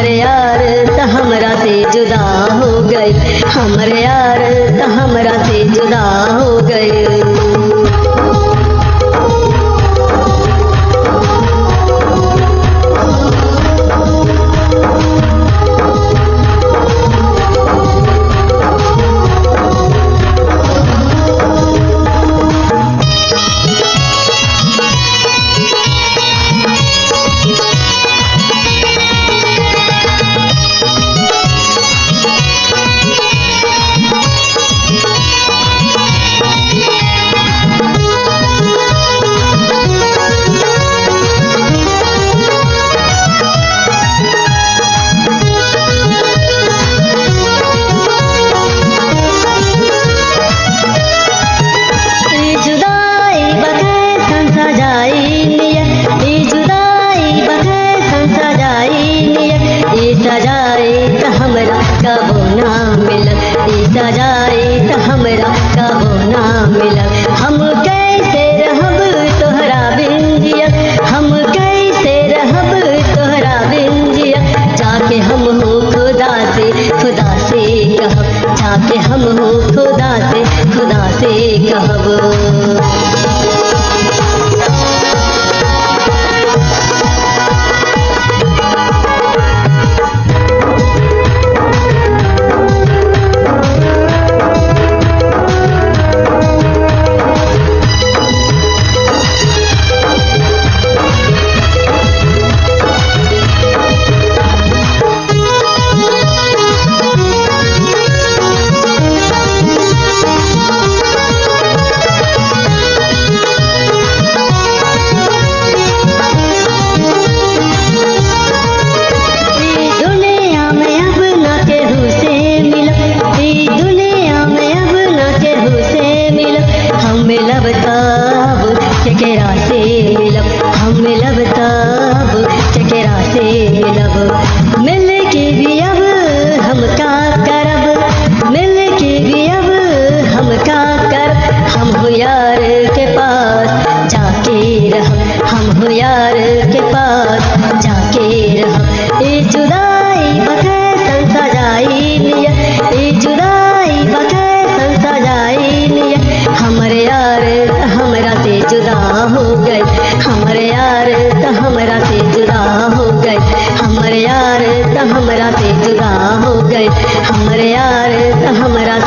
हमरे यार त हमरा से जुदा हो गए, हमरे यार त हमरा से जुदा हो गए। सजाए त हमरा कबो ना मिलत, सजाए त हमरा कबो ना मिलत। हम कैसे रहब तोहरा बिन जिया, हम कैसे रहब तोहरा बिन जिया। जाके हम हो खुदा से कहब, जाके हम हो खुदा से कहब। चकेरा से मिलब, हम मिलब तब चकेरा से मिलब। मिल के भी अब हम का करब, मिल के भी अब हम का करब। हम हो यार के पास जाके रहब, हम हो यार के पास जाके रहब। ए जुदाई बकै सजाई लिया, ए जुदाई बकै सजाई लिया। हमरे यार हमरा से जुदा हो गए, हमरे यार त हमरा से जुदा हो गए, हमरे यार त हमरा से जुदा हो गए, हमरे यार त हमरा